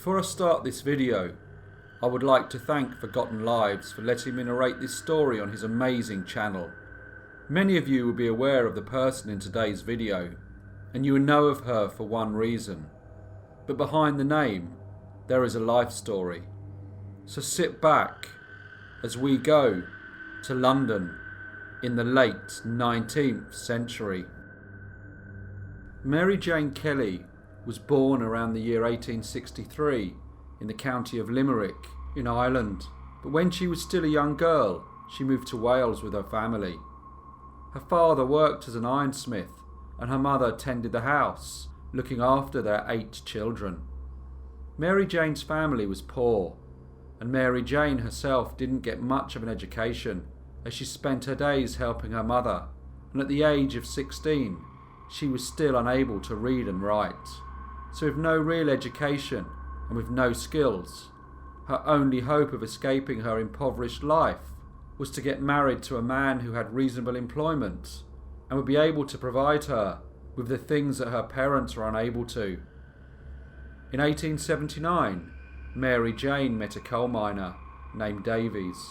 Before I start this video, I would like to thank Forgotten Lives for letting me narrate this story on his amazing channel. Many of you will be aware of the person in today's video, and you will know of her for one reason. But behind the name, there is a life story. So sit back as we go to London in the late 19th century. Mary Jane Kelly was born around the year 1863 in the county of Limerick in Ireland, but when she was still a young girl, she moved to Wales with her family. Her father worked as an ironsmith and her mother tended the house, looking after their 8 children. Mary Jane's family was poor, and Mary Jane herself didn't get much of an education as she spent her days helping her mother, and at the age of 16 she was still unable to read and write. So with no real education and with no skills, her only hope of escaping her impoverished life was to get married to a man who had reasonable employment and would be able to provide her with the things that her parents were unable to. In 1879, Mary Jane met a coal miner named Davies.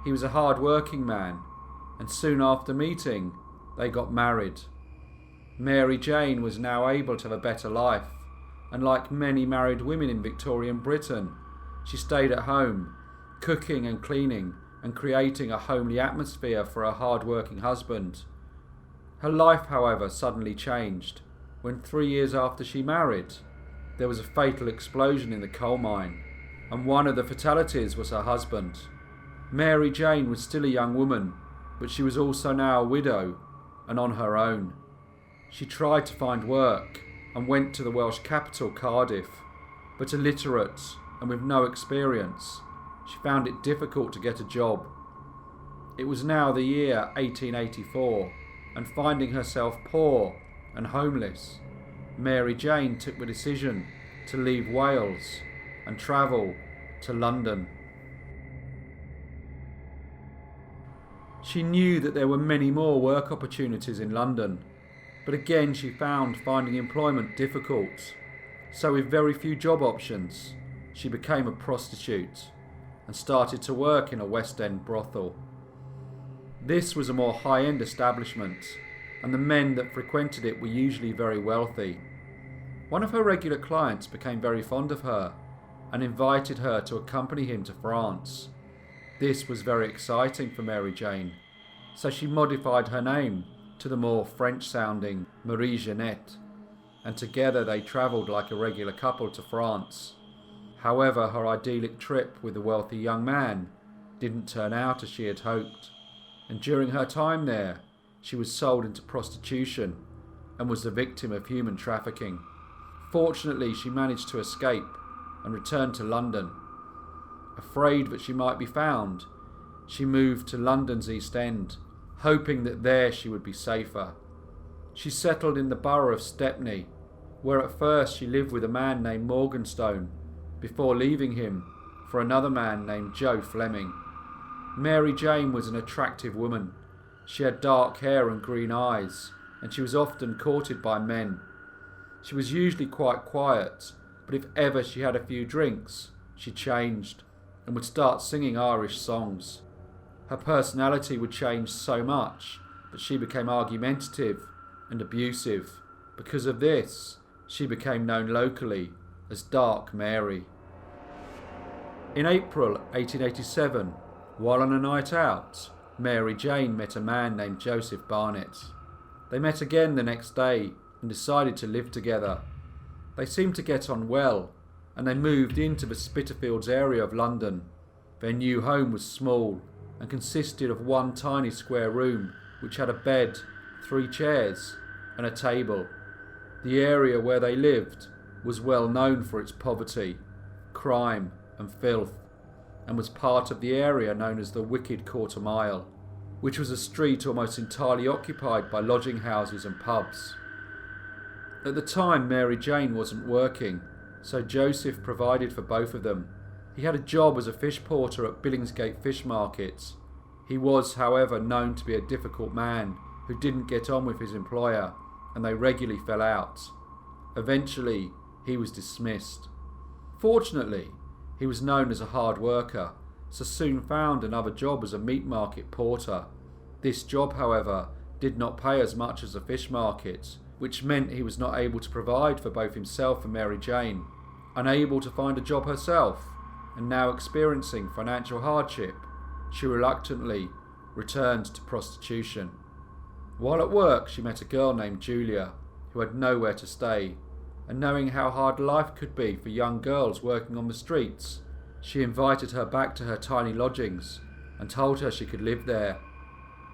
He was a hard-working man, and soon after meeting, they got married. Mary Jane was now able to have a better life, and like many married women in Victorian Britain, she stayed at home, cooking and cleaning and creating a homely atmosphere for her hard-working husband. Her life, however, suddenly changed when 3 years after she married, there was a fatal explosion in the coal mine, and one of the fatalities was her husband. Mary Jane was still a young woman, but she was also now a widow and on her own. She tried to find work and went to the Welsh capital, Cardiff, but illiterate and with no experience, she found it difficult to get a job. It was now the year 1884, and finding herself poor and homeless, Mary Jane took the decision to leave Wales and travel to London. She knew that there were many more work opportunities in London, but again she found finding employment difficult. So with very few job options, she became a prostitute and started to work in a West End brothel. This was a more high-end establishment, and the men that frequented it were usually very wealthy. One of her regular clients became very fond of her and invited her to accompany him to France. This was very exciting for Mary Jane, so she modified her name to the more French-sounding Marie Jeanette, and together they travelled like a regular couple to France. However, her idyllic trip with the wealthy young man didn't turn out as she had hoped, and during her time there, she was sold into prostitution and was the victim of human trafficking. Fortunately, she managed to escape and returned to London. Afraid that she might be found, she moved to London's East End, hoping that there she would be safer. She settled in the borough of Stepney, where at first she lived with a man named Morganstone, before leaving him for another man named Joe Fleming. Mary Jane was an attractive woman. She had dark hair and green eyes, and she was often courted by men. She was usually quite quiet, but if ever she had a few drinks, she changed and would start singing Irish songs. Her personality would change so much that she became argumentative and abusive. Because of this, she became known locally as Dark Mary. In April 1887, while on a night out, Mary Jane met a man named Joseph Barnett. They met again the next day and decided to live together. They seemed to get on well, and they moved into the Spitalfields area of London. Their new home was small and consisted of one tiny square room which had a bed, 3 chairs and a table. The area where they lived was well known for its poverty, crime and filth, and was part of the area known as the Wicked Quarter Mile, which was a street almost entirely occupied by lodging houses and pubs. At the time, Mary Jane wasn't working, so Joseph provided for both of them. He had a job as a fish porter at Billingsgate Fish Market. He was, however, known to be a difficult man who didn't get on with his employer, and they regularly fell out. Eventually, he was dismissed. Fortunately, he was known as a hard worker, so soon found another job as a meat market porter. This job, however, did not pay as much as a fish market, which meant he was not able to provide for both himself and Mary Jane. Unable to find a job herself, and now experiencing financial hardship, she reluctantly returned to prostitution. While at work, she met a girl named Julia, who had nowhere to stay, and knowing how hard life could be for young girls working on the streets, she invited her back to her tiny lodgings and told her she could live there.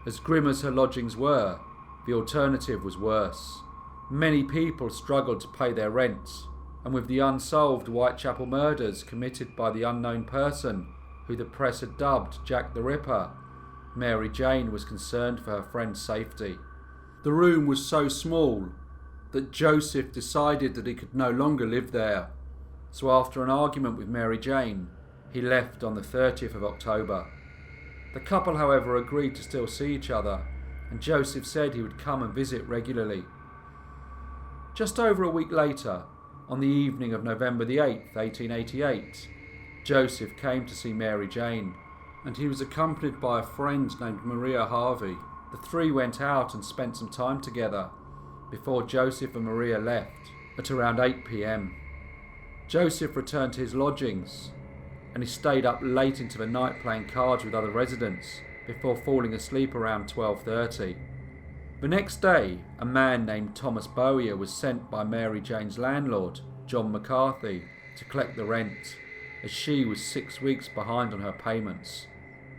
As grim as her lodgings were, the alternative was worse. Many people struggled to pay their rent, and with the unsolved Whitechapel murders committed by the unknown person who the press had dubbed Jack the Ripper, Mary Jane was concerned for her friend's safety. The room was so small that Joseph decided that he could no longer live there. So after an argument with Mary Jane, he left on the 30th of October. The couple, however, agreed to still see each other, and Joseph said he would come and visit regularly. Just over a week later, on the evening of November the 8th, 1888, Joseph came to see Mary Jane, and he was accompanied by a friend named Maria Harvey. The three went out and spent some time together before Joseph and Maria left at around 8 p.m. Joseph returned to his lodgings, and he stayed up late into the night playing cards with other residents before falling asleep around 12:30. The next day, a man named Thomas Bowyer was sent by Mary Jane's landlord, John McCarthy, to collect the rent, as she was 6 weeks behind on her payments.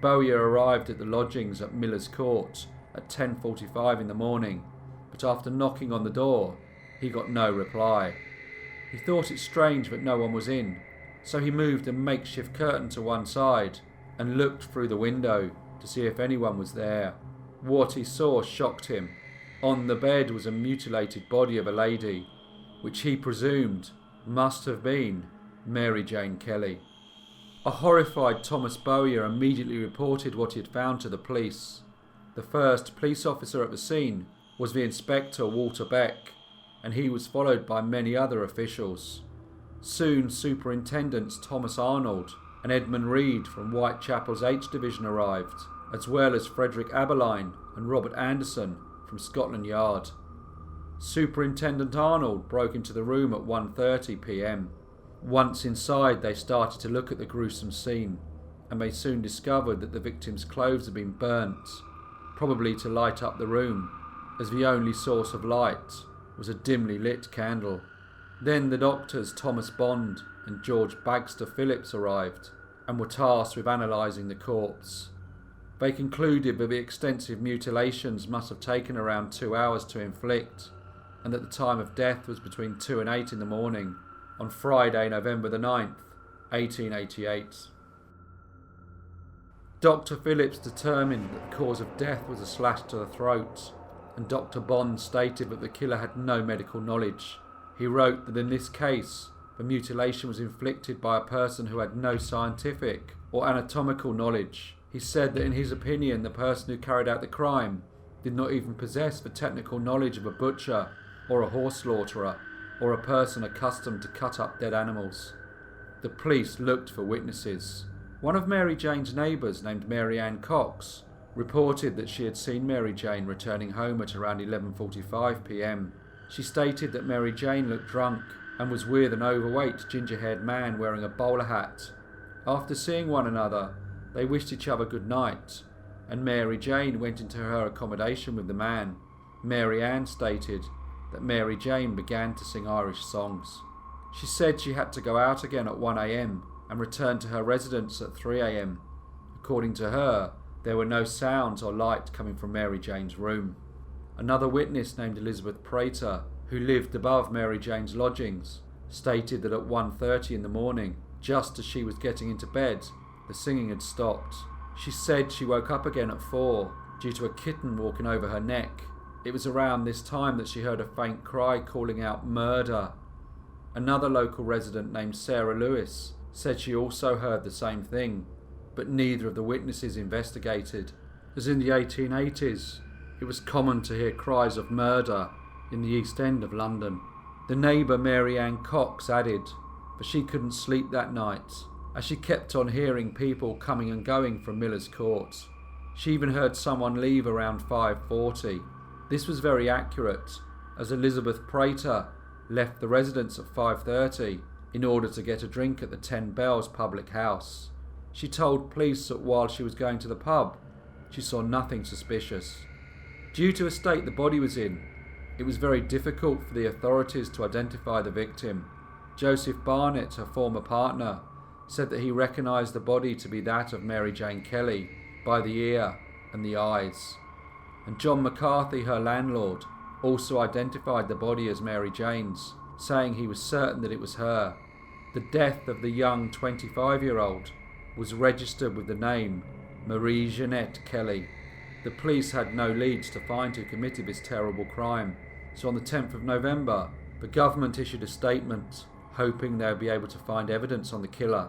Bowyer arrived at the lodgings at Miller's Court at 10:45 in the morning, but after knocking on the door, he got no reply. He thought it strange that no one was in, so he moved a makeshift curtain to one side and looked through the window to see if anyone was there. What he saw shocked him. On the bed was a mutilated body of a lady, which he presumed must have been Mary Jane Kelly. A horrified Thomas Bowyer immediately reported what he had found to the police. The first police officer at the scene was the Inspector Walter Beck, and he was followed by many other officials. Soon Superintendents Thomas Arnold and Edmund Reed from Whitechapel's H Division arrived, as well as Frederick Aberline and Robert Anderson from Scotland Yard. Superintendent Arnold broke into the room at 1:30 p.m. Once inside, they started to look at the gruesome scene, and they soon discovered that the victim's clothes had been burnt, probably to light up the room, as the only source of light was a dimly lit candle. Then the doctors Thomas Bond and George Bagster Phillips arrived and were tasked with analysing the corpse. They concluded that the extensive mutilations must have taken around 2 hours to inflict, and that the time of death was between 2 and 8 in the morning on Friday, November the 9th, 1888. Dr. Phillips determined that the cause of death was a slash to the throat, and Dr. Bond stated that the killer had no medical knowledge. He wrote that in this case, the mutilation was inflicted by a person who had no scientific or anatomical knowledge. He said that in his opinion, the person who carried out the crime did not even possess the technical knowledge of a butcher or a horse slaughterer or a person accustomed to cut up dead animals. The police looked for witnesses. One of Mary Jane's neighbours, named Mary Ann Cox, reported that she had seen Mary Jane returning home at around 11:45 p.m. She stated that Mary Jane looked drunk and was with an overweight ginger-haired man wearing a bowler hat. After seeing one another, they wished each other good night, and Mary Jane went into her accommodation with the man. Mary Ann stated that Mary Jane began to sing Irish songs. She said she had to go out again at 1 a.m. and return to her residence at 3 a.m. According to her, there were no sounds or light coming from Mary Jane's room. Another witness named Elizabeth Prater, who lived above Mary Jane's lodgings, stated that at 1:30 in the morning, just as she was getting into bed, the singing had stopped. She said she woke up again at 4 due to a kitten walking over her neck. It was around this time that she heard a faint cry calling out "murder." Another local resident named Sarah Lewis said she also heard the same thing, but neither of the witnesses investigated, as in the 1880s it was common to hear cries of murder in the East End of London. The neighbour Mary Ann Cox added but she couldn't sleep that night, as she kept on hearing people coming and going from Miller's Court. She even heard someone leave around 5:40. This was very accurate, as Elizabeth Prater left the residence at 5:30 in order to get a drink at the 10 Bells public house. She told police that while she was going to the pub, she saw nothing suspicious. Due to a state the body was in, it was very difficult for the authorities to identify the victim. Joseph Barnett, her former partner, said that he recognised the body to be that of Mary Jane Kelly by the ear and the eyes. And John McCarthy, her landlord, also identified the body as Mary Jane's, saying he was certain that it was her. The death of the young 25-year-old was registered with the name Marie Jeanette Kelly. The police had no leads to find who committed this terrible crime, so on the 10th of November, the government issued a statement, hoping they would be able to find evidence on the killer.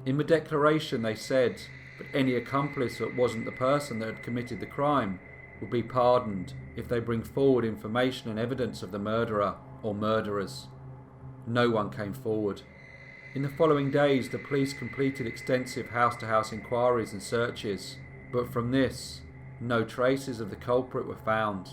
In the declaration they said that any accomplice that wasn't the person that had committed the crime would be pardoned if they bring forward information and evidence of the murderer or murderers. No one came forward. In the following days, the police completed extensive house-to-house inquiries and searches, but from this, no traces of the culprit were found.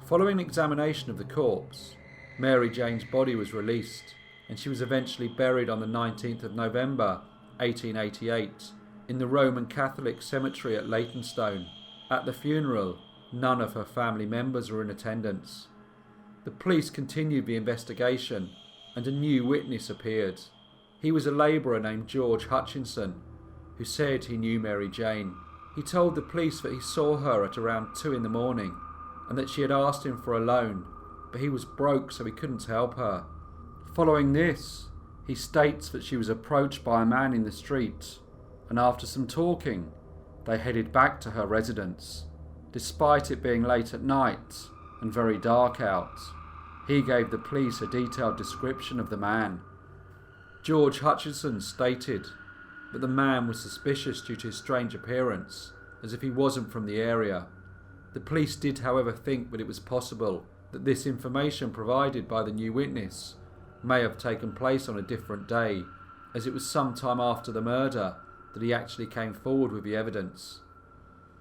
Following examination of the corpse, Mary Jane's body was released, and she was eventually buried on the 19th of November 1888 in the Roman Catholic cemetery at Leytonstone. At the funeral, none of her family members were in attendance. The police continued the investigation, and a new witness appeared. He was a labourer named George Hutchinson, who said he knew Mary Jane. He told the police that he saw her at around 2 in the morning, and that she had asked him for a loan, but he was broke so he couldn't help her. Following this, he states that she was approached by a man in the street, and after some talking, they headed back to her residence. Despite it being late at night and very dark out, he gave the police a detailed description of the man. George Hutchinson stated that the man was suspicious due to his strange appearance, as if he wasn't from the area. The police did, however, think that it was possible that this information provided by the new witness may have taken place on a different day, as it was some time after the murder that he actually came forward with the evidence.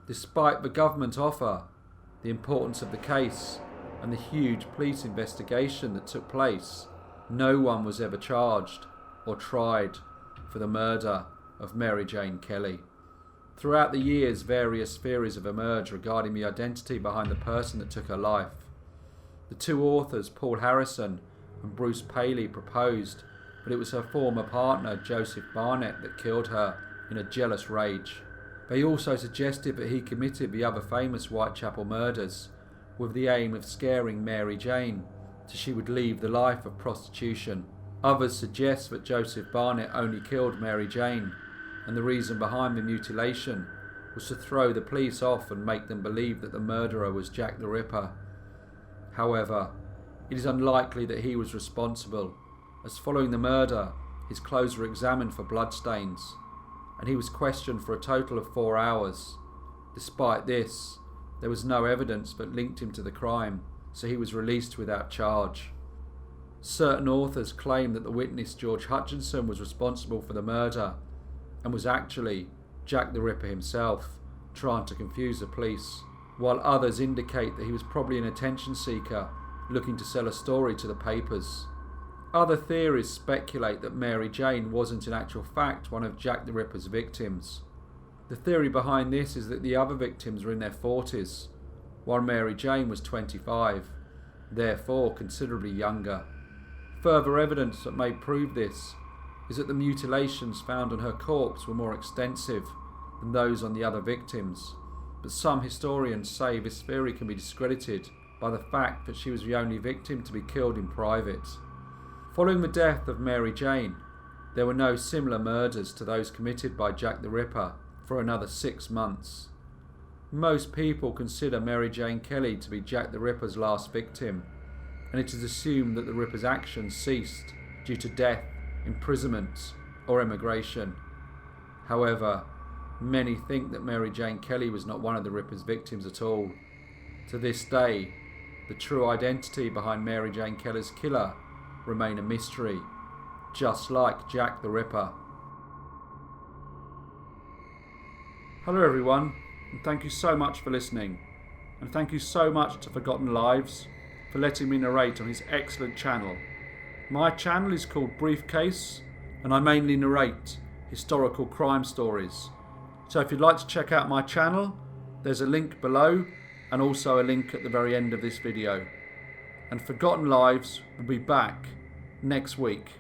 Despite the government offer, the importance of the case, and the huge police investigation that took place, no one was ever charged or tried for the murder of Mary Jane Kelly. Throughout the years, various theories have emerged regarding the identity behind the person that took her life. The two authors, Paul Harrison and Bruce Paley, proposed that it was her former partner, Joseph Barnett, that killed her in a jealous rage. They also suggested that he committed the other famous Whitechapel murders with the aim of scaring Mary Jane so she would leave the life of prostitution. Others suggest that Joseph Barnett only killed Mary Jane, and the reason behind the mutilation was to throw the police off and make them believe that the murderer was Jack the Ripper. However, it is unlikely that he was responsible, as following the murder, his clothes were examined for bloodstains, and he was questioned for a total of 4 hours. Despite this, there was no evidence that linked him to the crime, so he was released without charge. Certain authors claim that the witness George Hutchinson was responsible for the murder and was actually Jack the Ripper himself, trying to confuse the police, while others indicate that he was probably an attention seeker looking to sell a story to the papers. Other theories speculate that Mary Jane wasn't in actual fact one of Jack the Ripper's victims. The theory behind this is that the other victims were in their 40s, while Mary Jane was 25, therefore considerably younger. Further evidence that may prove this is that the mutilations found on her corpse were more extensive than those on the other victims, but some historians say this theory can be discredited by the fact that she was the only victim to be killed in private. Following the death of Mary Jane, there were no similar murders to those committed by Jack the Ripper for another 6 months. Most people consider Mary Jane Kelly to be Jack the Ripper's last victim, and it is assumed that the Ripper's actions ceased due to death, imprisonment, or emigration. However, many think that Mary Jane Kelly was not one of the Ripper's victims at all. To this day, the true identity behind Mary Jane Kelly's killer remain a mystery, just like Jack the Ripper. Hello everyone, and thank you so much for listening. And thank you so much to Forgotten Lives for letting me narrate on his excellent channel. My channel is called Briefcase, and I mainly narrate historical crime stories. So if you'd like to check out my channel, there's a link below and also a link at the very end of this video. And Forgotten Lives will be back next week.